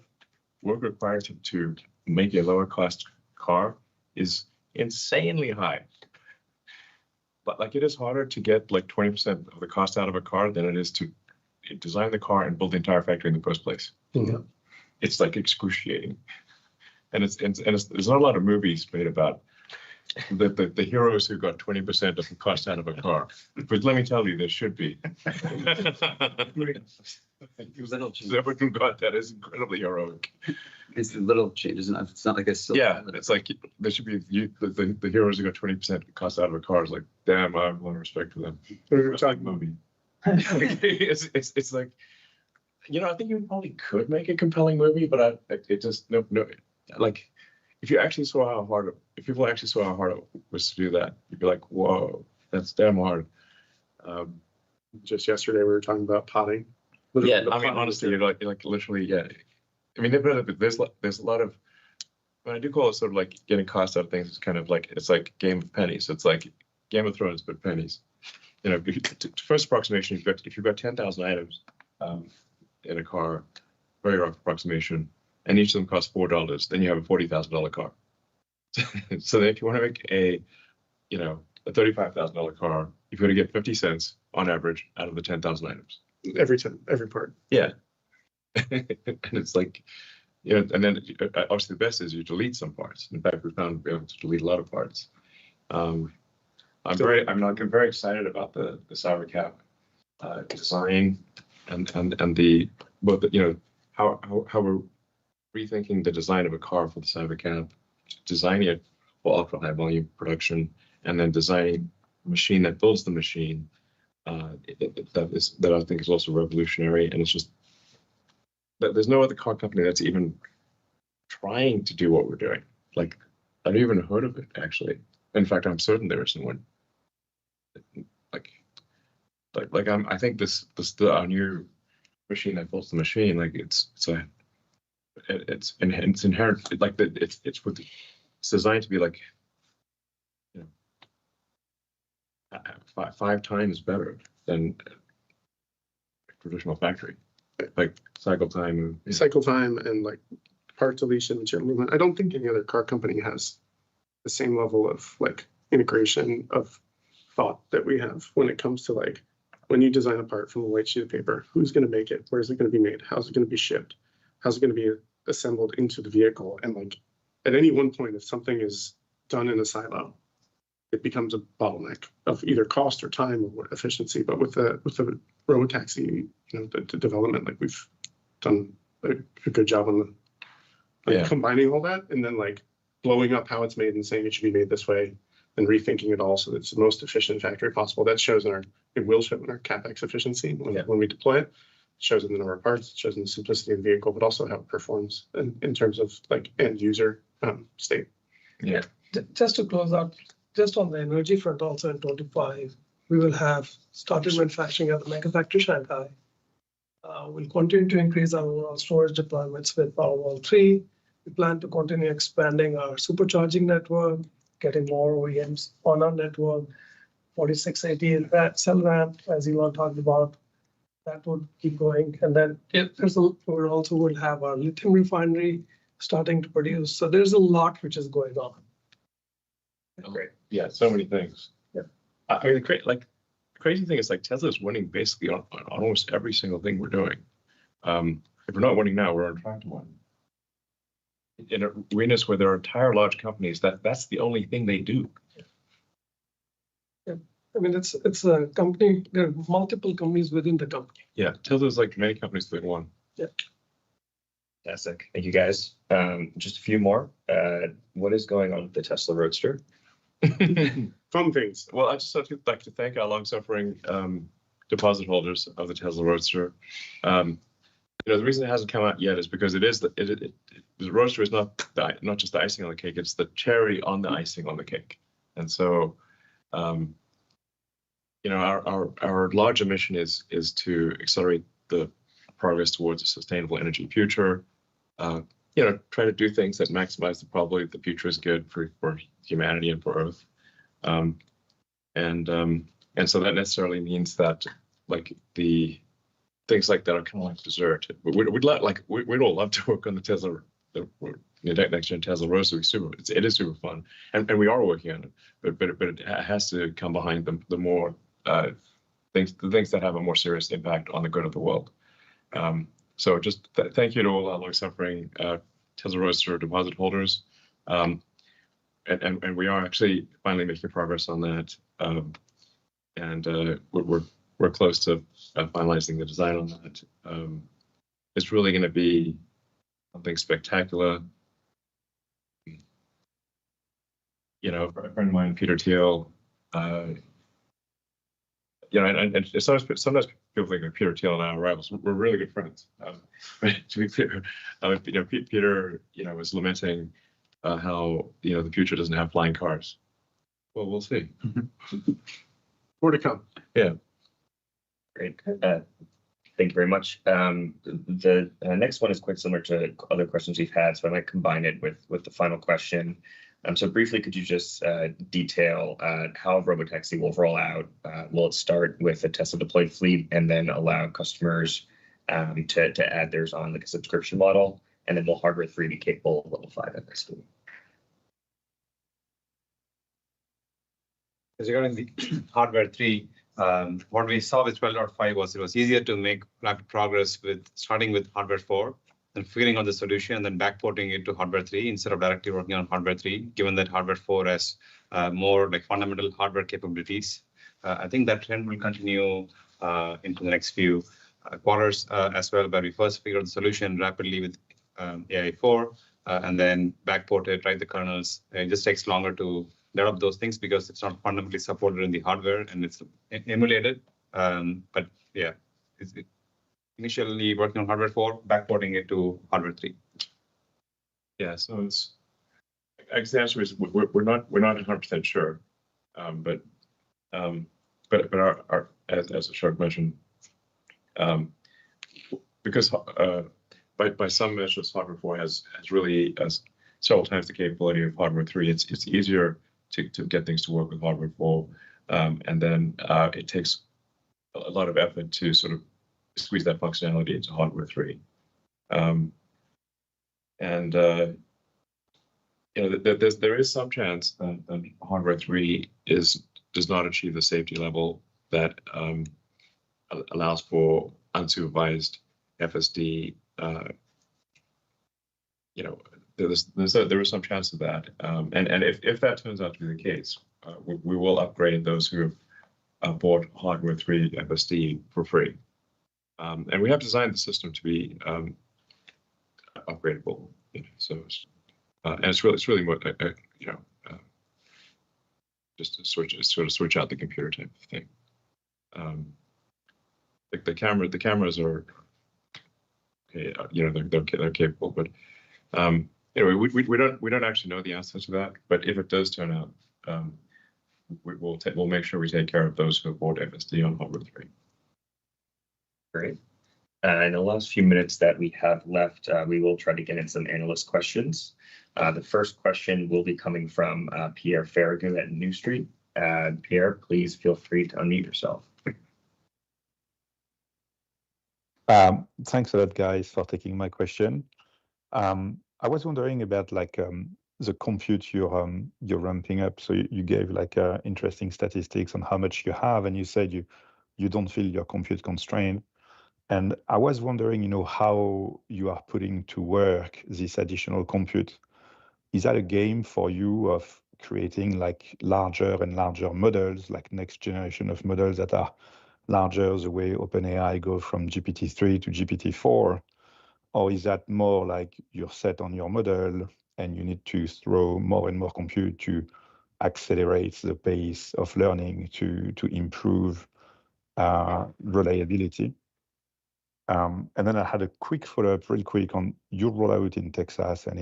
work required to make a lower cost car is insanely high. But like it is harder to get like 20% of the cost out of a car than it is to design the car and build the entire factory in the first place. Mhm. It's like excruciating. And there's not a lot of movies made about the heroes who got 20% of the cost out of a car. But let me tell you, there should be. Little changes. Whoever who got that is incredibly heroic. It's the little changes. It's not like a silver Yeah, bullet. it's like there should be the heroes who got 20% cost out of a car. Is like, damn, I have a lot of respect for them. We were talking Movie. It's like, I think you probably could make a compelling movie, but it just no. Like, if people actually saw how hard it was to do that, you'd be like, whoa, that's damn hard. just yesterday, we were talking about potting. Yeah, The I mean, potting honestly, is- you're like literally, yeah. I mean, there's a lot of, but I do call it sort of like getting cost out of things. It's kind of like, it's like Game of Pennies. It's like Game of Thrones, but pennies. First approximation, if you've got 10,000 items in a car, very rough approximation, and each of them costs $4, then you have a $40,000 car. So then if you want to make a $35,000 car, you've got to get 50 cents on average out of the 10,000 items. every part. Yeah. And it's like, and then obviously the best is you delete some parts. In fact, we found we're able to delete a lot of parts. I'm very excited about the Cybercab design and how we're rethinking the design of a car for the Cybercab, designing it for ultra high volume production, and then designing a machine that builds the machine that I think is also revolutionary. And it's just that there's no other car company that's even trying to do what we're doing. Like, I've even heard of it, actually. In fact, I'm certain there isn't one. I think our new machine that builds the machine, like it's inherent, like it's designed to be like, five times better than a traditional factory, like cycle time. And like part deletion, material movement. I don't think any other car company has the same level of like integration of thought that we have when it comes to like when you design a part from a white sheet of paper, who's going to make it? Where is it going to be made? How's it going to be shipped? How's it going to be assembled into the vehicle? And like at any one point, if something is done in a silo, it becomes a bottleneck of either cost or time or efficiency. But with the robotaxi, the development, like we've done a good job on combining all that and then like blowing up how it's made and saying it should be made this way and rethinking it all so that it's the most efficient factory possible. That shows it will show in our CapEx efficiency when we deploy it. It shows in the number of parts, it shows in the simplicity of the vehicle, but also how it performs in terms of like end user state. Yeah. Just to close out, just on the energy front, also in 25, we will have started manufacturing at the Mega Factory Shanghai. We'll continue to increase our overall storage deployments with Powerwall 3. We plan to continue expanding our supercharging network, getting more OEMs on our network. 4680 cell ramp, as Elon talked about, that would keep going. And then we also will have our lithium refinery starting to produce. So there's a lot which is going on. Great. Yeah, so many things. Yeah. I mean, the crazy thing is like Tesla's winning basically on almost every single thing we're doing. If we're not winning now, we're on track to win. In arenas where there are entire large companies, that's the only thing they do. Yeah. I mean, it's a company. There are multiple companies within the company. Yeah, Tesla's like many companies that one. Yeah. Fantastic. Thank you, guys. Just a few more. What is going on with the Tesla Roadster? Fun things. Well, I just like to thank our long-suffering deposit holders of the Tesla Roadster. You know, the reason it hasn't come out yet is because it is the roaster is not just the icing on the cake; it's the cherry on the icing on the cake. And so, you know, our larger mission is to accelerate the progress towards a sustainable energy future. You know, try to do things that maximize the probability that the future is good for humanity and for Earth. And so that necessarily means that like the things like that are kind of like dessert. We'd all love to work on the Tesla, the next gen Tesla Roadster. It is super fun, and we are working on it. But it has to come behind the more the things that have a more serious impact on the good of the world. So just thank you to all our long-suffering Tesla Roadster deposit holders, and we are actually finally making progress on that, and we're close to finalizing the design on that. It's really going to be something spectacular. You know, a friend of mine, Peter Thiel, you know, and sometimes people think that Peter Thiel and I are rivals. We're really good friends. But to be clear, you know, Peter, you know, was lamenting how, you know, the future doesn't have flying cars. Well, we'll see. More to come. Yeah. Great. Thank you very much. The next one is quite similar to other questions we've had, so I might combine it with the final question. So briefly, could you just detail how Robotaxi will roll out? Will it start with a Tesla deployed fleet and then allow customers to add theirs on like a subscription model? And then will Hardware 3 be capable of level 5 FSD? Regarding the Hardware 3, what we saw with 12.5 was it was easier to make rapid progress with starting with Hardware 4 and figuring out the solution and then backporting it to Hardware 3 instead of directly working on Hardware 3, given that Hardware 4 has more like fundamental hardware capabilities. I think that trend will continue into the next few quarters as well, where we first figure out the solution rapidly with AI4 and then backport it, write the kernels. It just takes longer to develop those things because it's not fundamentally supported in the hardware and it's emulated. But yeah, it's initially working on Hardware 4, backporting it to Hardware 3. Yeah, so it's, I guess the answer is we're not 100% sure, but our as Ashok mentioned, because by some measures Hardware 4 has really several times the capability of Hardware 3. It's easier to get things to work with Hardware 4, and then it takes a lot of effort to sort of squeeze that functionality into Hardware 3. You know, there is some chance that Hardware 3 does not achieve the safety level that allows for unsupervised FSD. You know, there is some chance of that, and if that turns out to be the case, we will upgrade those who have bought Hardware 3 FSD for free, and we have designed the system to be upgradable. You know, so, and it's really what you know, just to switch out the computer type of thing. Like the cameras are okay. You know, they're capable, but anyway, we don't actually know the answer to that. But if it does turn out, we'll make sure we take care of those who have bought FSD on Hardware 3. Great. In the last few minutes that we have left, we will try to get in some analyst questions. The first question will be coming from Pierre Farragut at New Street. Pierre, please feel free to unmute yourself. Thanks a lot, guys, for taking my question. I was wondering about like the compute you're ramping up. So you gave like interesting statistics on how much you have, and you said you don't feel your compute constrained. And I was wondering, you know, how you are putting to work this additional compute. Is that a game for you of creating like larger and larger models, like next generation of models that are larger, the way OpenAI go from GPT-3 to GPT-4? Or is that more like you're set on your model and you need to throw more and more compute to accelerate the pace of learning to improve reliability? And then I had a quick follow-up, real quick, on your rollout in Texas and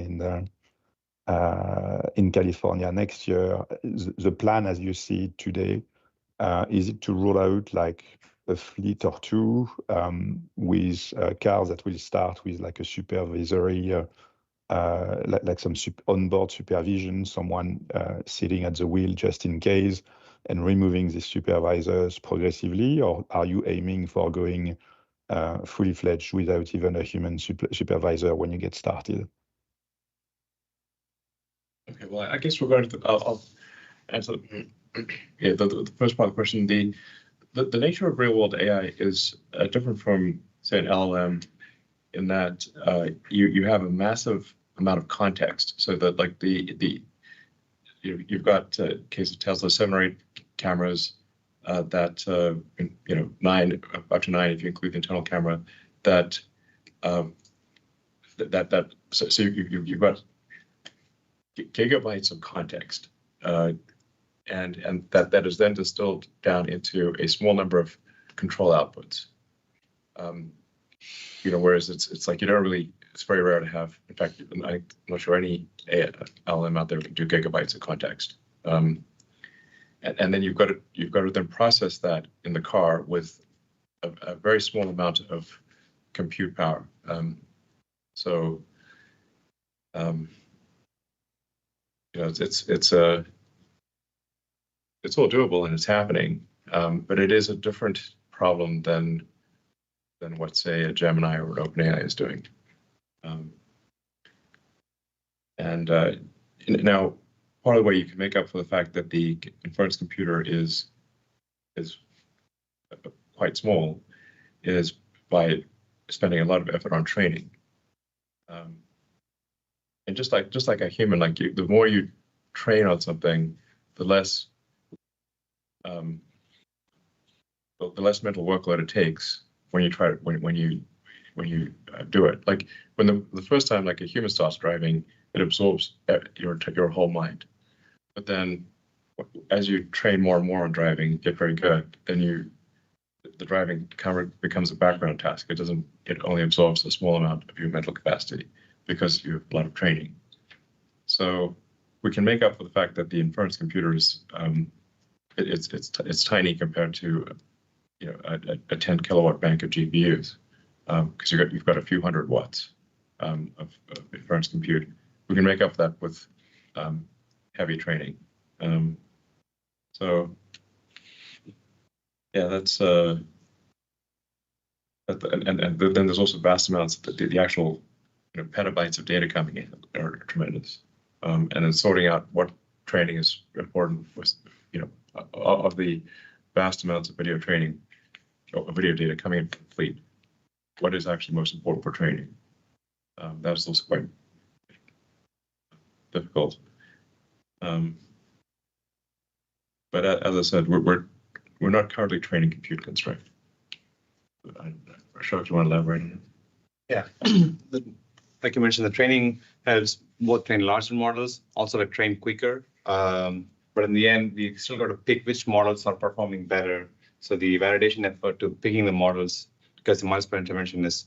in California next year. The plan, as you see it today, is it to roll out like a fleet or two with cars that will start with like a supervisory, like some onboard supervision, someone sitting at the wheel just in case, and removing the supervisors progressively? Or are you aiming for going fully fledged without even a human supervisor when you get started? Okay, well, I guess regarding I'll answer yeah, the first part of the question. The nature of real world AI is different from, say, an LLM in that you have a massive amount of context. So that like you've got case of Tesla 7 or 8 cameras that nine up to 9 if you include the internal camera that so you've got gigabytes of context, and that is then distilled down into a small number of control outputs. Whereas it's like you don't really. It's very rare to have. In fact, I'm not sure any LLM out there can do gigabytes of context. And then you've got to then process that in the car with a very small amount of compute power. It's all doable and it's happening, but it is a different problem than what, say, a Gemini or an OpenAI is doing. Now, part of the way you can make up for the fact that the inference computer is quite small is by spending a lot of effort on training. And just like a human, like the more you train on something, the less mental workload it takes when you try when you do it. Like when the first time, like a human starts driving, it absorbs your whole mind. But then, as you train more and more on driving, get very good, then the driving becomes a background task. It only absorbs a small amount of your mental capacity because you have a lot of training. So we can make up for the fact that the inference computer is it's tiny compared to a 10 kilowatt bank of GPUs, because you've got a few hundred watts of inference compute. We can make up that with heavy training. So yeah, that's and then there's also vast amounts of the actual petabytes of data coming in are tremendous. And then sorting out what training is important with of the vast amounts of video training or video data coming into the fleet, what is actually most important for training? That's also quite difficult. But as I said, we're not currently training compute constrained. I'm sure if you want to elaborate on it. Yeah, like you mentioned, the training helps both train larger models, also to train quicker. But in the end, we still got to pick which models are performing better. So the validation effort to picking the models, because the miles per intervention is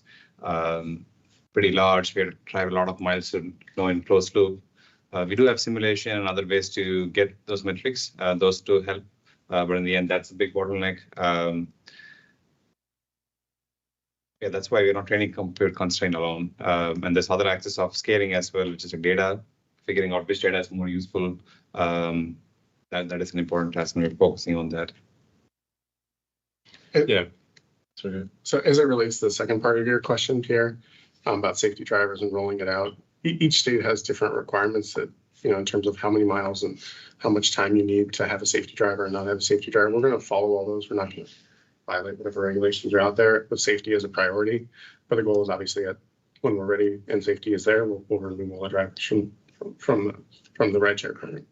pretty large, we have to drive a lot of miles to know in closed loop. We do have simulation and other ways to get those metrics. Those two help, but in the end, that's a big bottleneck. Yeah, that's why we're not training compute constraint alone. And there's other axis of scaling as well, which is data, figuring out which data is more useful. That is an important task, and we're focusing on that. Yeah. So as it relates to the second part of your question, Pierre, about safety drivers and rolling it out, each state has different requirements that, in terms of how many miles and how much time you need to have a safety driver and not have a safety driver. We're going to follow all those. We're not going to violate whatever regulations are out there, with safety as a priority. But the goal is obviously when we're ready and safety is there, we'll remove all the drivers from the rideshare program.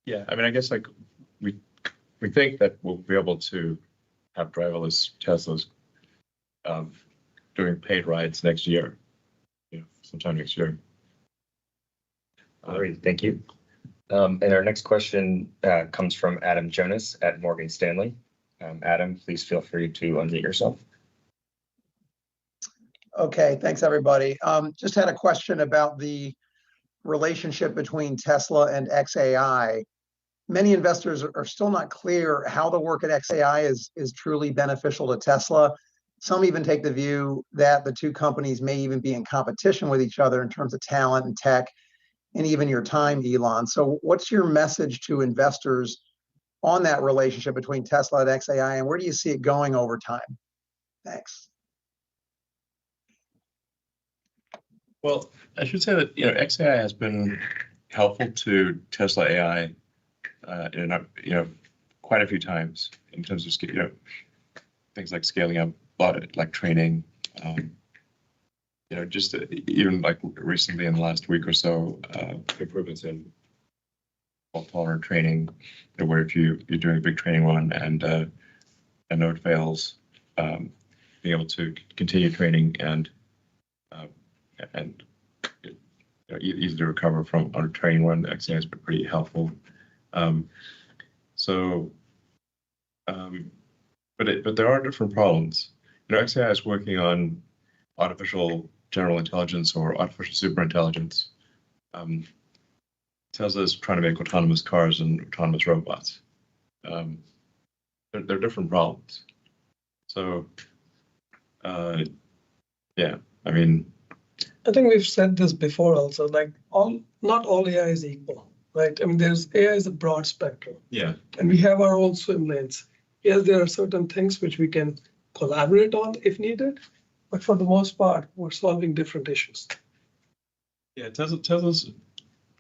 Yeah, I mean, I guess like we think that we'll be able to have driverless Teslas doing paid rides next year, sometime next year. All right, thank you. And our next question comes from Adam Jonas at Morgan Stanley. Adam, please feel free to unmute yourself. Okay, thanks, everybody. Just had a question about the relationship between Tesla and XAI. Many investors are still not clear how the work at XAI is truly beneficial to Tesla. Some even take the view that the two companies may even be in competition with each other in terms of talent and tech, and even your time, Elon. So what's your message to investors on that relationship between Tesla and XAI, and where do you see it going over time? Thanks. Well, I should say that XAI has been helpful to Tesla AI quite a few times in terms of things like scaling up a lot of like training. Just even like recently in the last week or so, improvements in fault-tolerant training, where if you're doing a big training run and a node fails, being able to continue training and easy to recover from on a training run. XAI has been pretty helpful. But there are different problems. XAI is working on artificial general intelligence or artificial superintelligence. Tesla is trying to make autonomous cars and autonomous robots. They're different problems. So, yeah, I mean, I think we've said this before also, like not all AI is equal, right? I mean, AI is a broad spectrum. Yeah. And we have our own swim lanes. Yes, there are certain things which we can collaborate on if needed, but for the most part, we're solving different issues. Yeah, Tesla's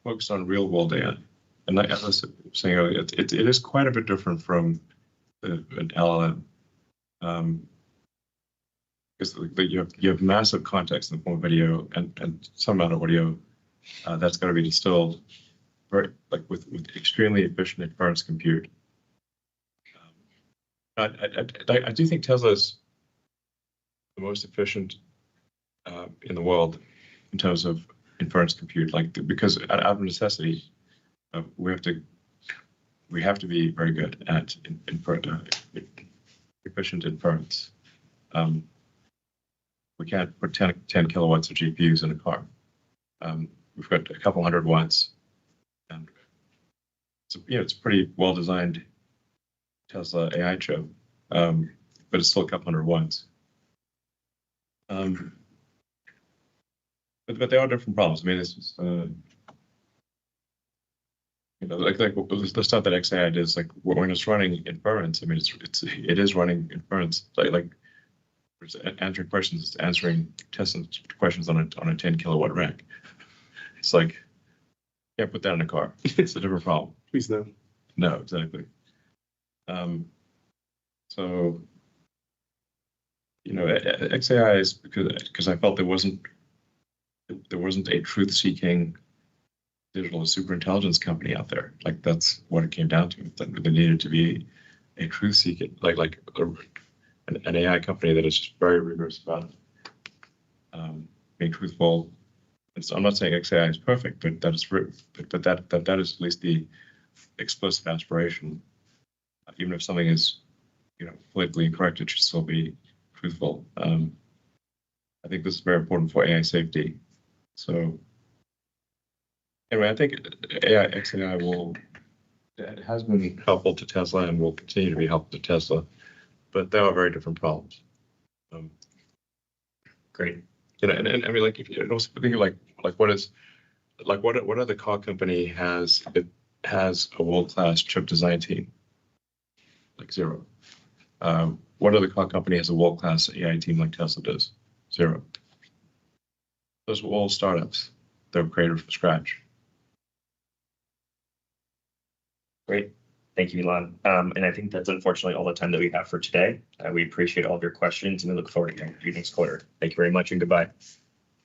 focused on real world AI. And like I was saying earlier, it is quite a bit different from an LLM. Because you have massive context in the form of video and some amount of audio that's got to be distilled with extremely efficient inference compute. I do think Tesla is the most efficient in the world in terms of inference compute, because out of necessity, we have to be very good at efficient inference. We can't put 10 kilowatts of GPUs in a car. We've got a couple hundred watts, and it's a pretty well designed Tesla AI chip, but it's still a couple hundred watts. But they are different problems. I mean, it's just, like the stuff that XAI does, like when it's running inference. I mean, it is running inference, like answering questions, it's answering Tesla questions on a 10 kilowatt rack. It's like, can't put that in a car. It's a different problem. Please no. No, exactly. So, XAI is because I felt there wasn't a truth-seeking digital superintelligence company out there. Like that's what it came down to. That there needed to be a truth-seeking, an AI company that is just very rigorous about being truthful. I'm not saying XAI is perfect, but that is that is at least the explicit aspiration. Even if something is, politically incorrect, it should still be truthful. I think this is very important for AI safety. So anyway, I think XAI it has been helpful to Tesla and will continue to be helpful to Tesla, but there are very different problems. Great. And I mean, like if you also think what other car company has a world-class chip design team? Like zero. What other car company has a world-class AI team like Tesla does? Zero. Those were all startups that were created from scratch. Great. Thank you, Elon. And I think that's unfortunately all the time that we have for today. We appreciate all of your questions and we look forward to hearing you next quarter. Thank you very much and goodbye.